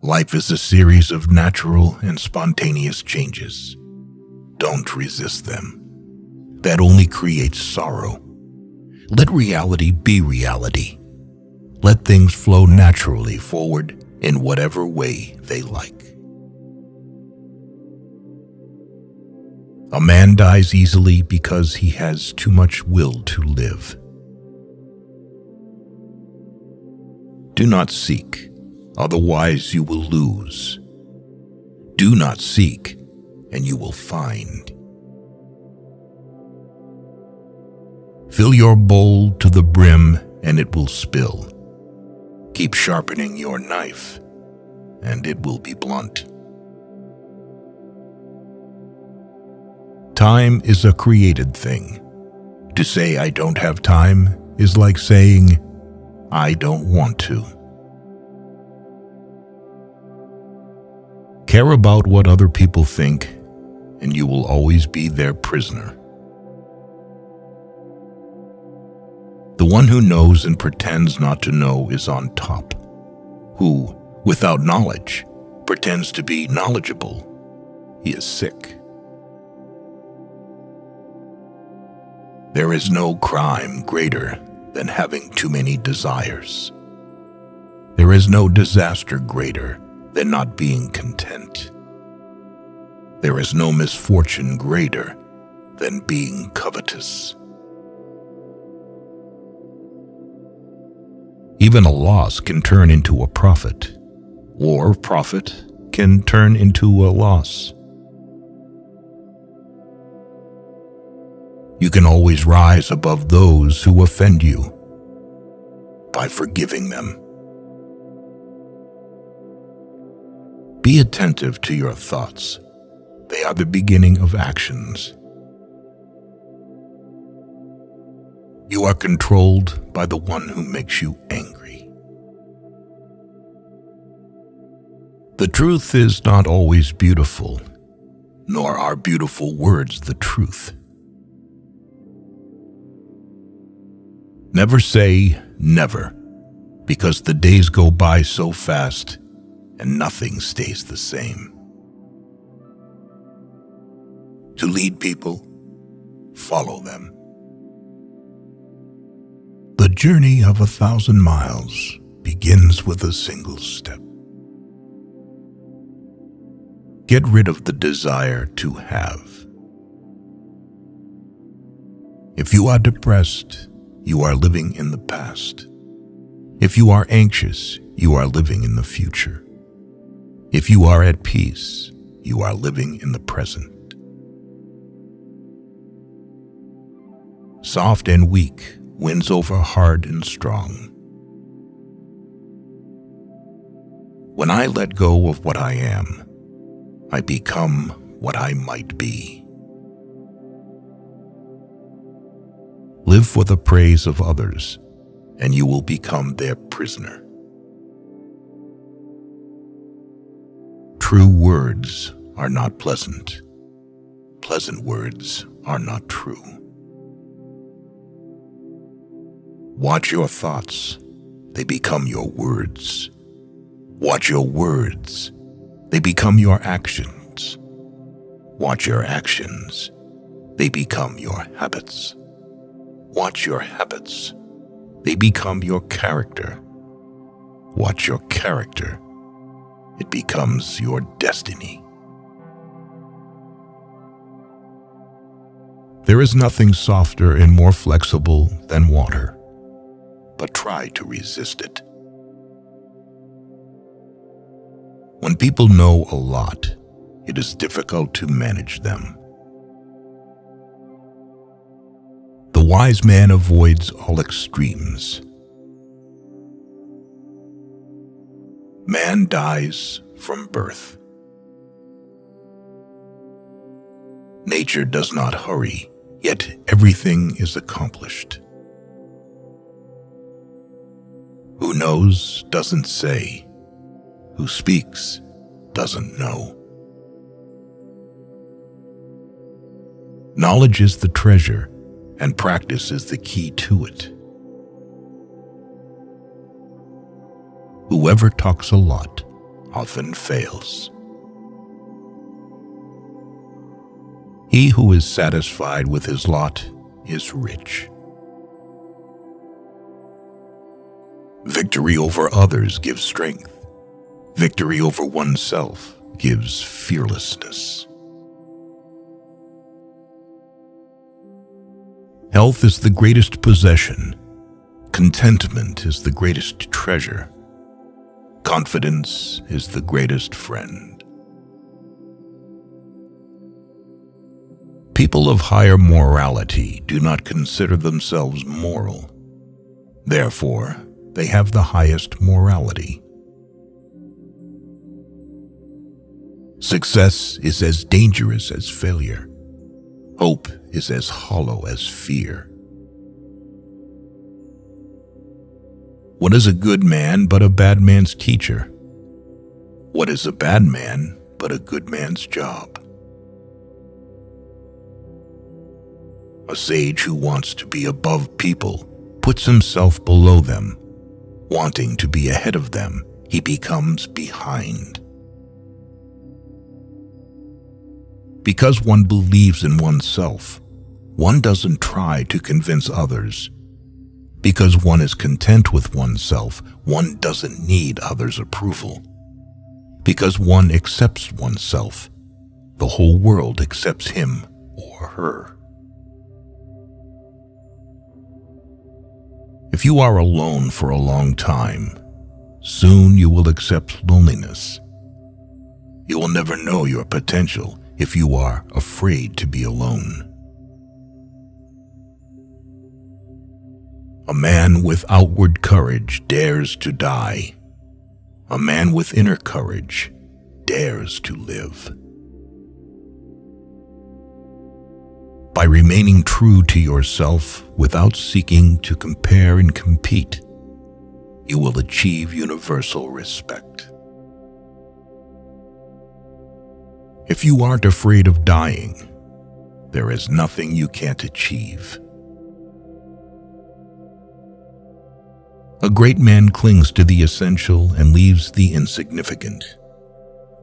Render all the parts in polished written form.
Life is a series of natural and spontaneous changes. Don't resist them. That only creates sorrow. Let reality be reality. Let things flow naturally forward in whatever way they like. A man dies easily because he has too much will to live. Do not seek, otherwise you will lose. Do not seek, and you will find. Fill your bowl to the brim, and it will spill. Keep sharpening your knife, and it will be blunt. Time is a created thing. To say I don't have time is like saying I don't want to. Care about what other people think, and you will always be their prisoner. The one who knows and pretends not to know is on top. Who, without knowledge, pretends to be knowledgeable, he is sick. There is no crime greater than having too many desires. There is no disaster greater than not being content. There is no misfortune greater than being covetous. Even a loss can turn into a profit, or profit can turn into a loss. You can always rise above those who offend you by forgiving them. Be attentive to your thoughts. They are the beginning of actions. You are controlled by the one who makes you angry. The truth is not always beautiful, nor are beautiful words the truth. Never say never, because the days go by so fast and nothing stays the same. To lead people, follow them. The journey of 1,000 miles begins with a single step. Get rid of the desire to have. If you are depressed, you are living in the past. If you are anxious, you are living in the future. If you are at peace, you are living in the present. Soft and weak wins over hard and strong. When I let go of what I am, I become what I might be. Live for the praise of others, and you will become their prisoner. True words are not pleasant. Pleasant words are not true. Watch your thoughts, they become your words. Watch your words, they become your actions. Watch your actions, they become your habits. Watch your habits, they become your character. Watch your character, it becomes your destiny. There is nothing softer and more flexible than water, but try to resist it. When people know a lot, it is difficult to manage them. The wise man avoids all extremes. Man dies from birth. Nature does not hurry, yet everything is accomplished. Who knows doesn't say. Who speaks doesn't know. Knowledge is the treasure, and practice is the key to it. Whoever talks a lot often fails. He who is satisfied with his lot is rich. Victory over others gives strength. Victory over oneself gives fearlessness. Health is the greatest possession. Contentment is the greatest treasure. Confidence is the greatest friend. People of higher morality do not consider themselves moral. Therefore, they have the highest morality. Success is as dangerous as failure. Hope is as hollow as fear. What is a good man but a bad man's teacher? What is a bad man but a good man's job? A sage who wants to be above people puts himself below them. Wanting to be ahead of them, he becomes behind. Because one believes in oneself, one doesn't try to convince others. Because one is content with oneself, one doesn't need others' approval. Because one accepts oneself, the whole world accepts him or her. If you are alone for a long time, soon you will accept loneliness. You will never know your potential if you are afraid to be alone. A man with outward courage dares to die. A man with inner courage dares to live. By remaining true to yourself without seeking to compare and compete, you will achieve universal respect. If you aren't afraid of dying, there is nothing you can't achieve. A great man clings to the essential and leaves the insignificant.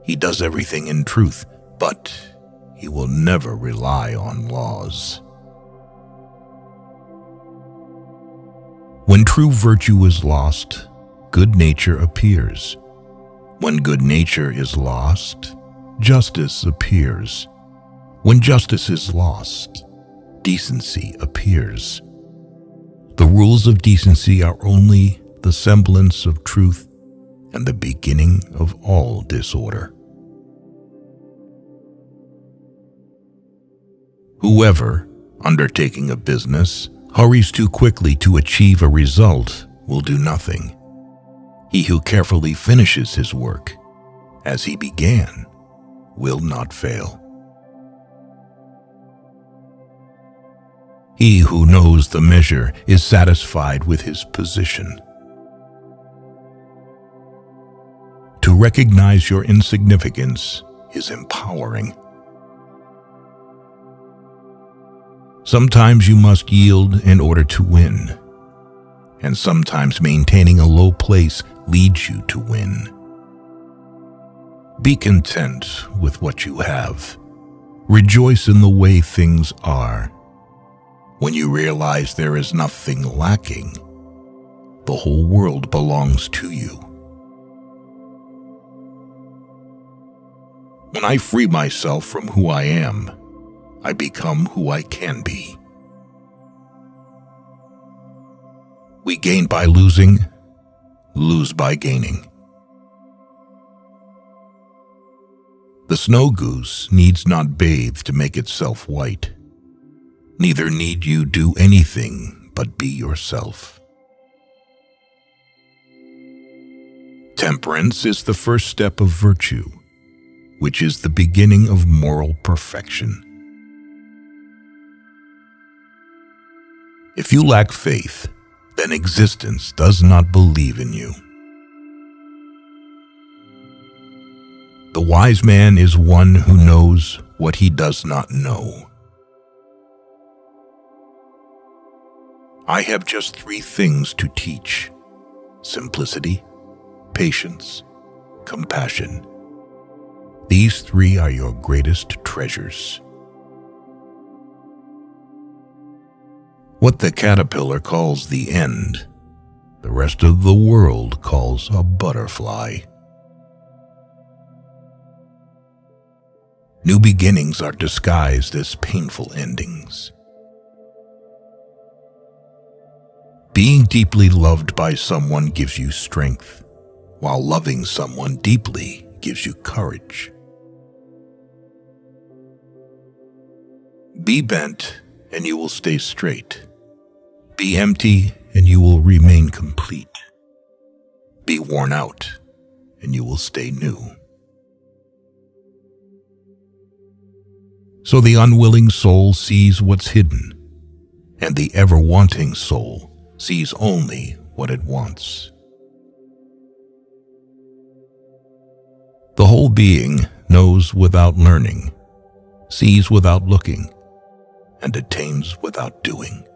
He does everything in truth, but he will never rely on laws. When true virtue is lost, good nature appears. When good nature is lost, justice appears. When justice is lost, decency appears. The rules of decency are only the semblance of truth and the beginning of all disorder. Whoever, undertaking a business, hurries too quickly to achieve a result will do nothing. He who carefully finishes his work, as he began, will not fail. He who knows the measure is satisfied with his position. To recognize your insignificance is empowering. Sometimes you must yield in order to win, and sometimes maintaining a low place leads you to win. Be content with what you have. Rejoice in the way things are. When you realize there is nothing lacking, the whole world belongs to you. When I free myself from who I am, I become who I can be. We gain by losing, lose by gaining. The snow goose needs not bathe to make itself white. Neither need you do anything but be yourself. Temperance is the first step of virtue, which is the beginning of moral perfection. If you lack faith, then existence does not believe in you. The wise man is one who knows what he does not know. I have just 3 things to teach: simplicity, patience, compassion. These three are your greatest treasures. What the caterpillar calls the end, the rest of the world calls a butterfly. New beginnings are disguised as painful endings. Being deeply loved by someone gives you strength, while loving someone deeply gives you courage. Be bent, and you will stay straight. Be empty, and you will remain complete. Be worn out, and you will stay new. So the unwilling soul sees what's hidden, and the ever-wanting soul sees only what it wants. The whole being knows without learning, sees without looking, and attains without doing.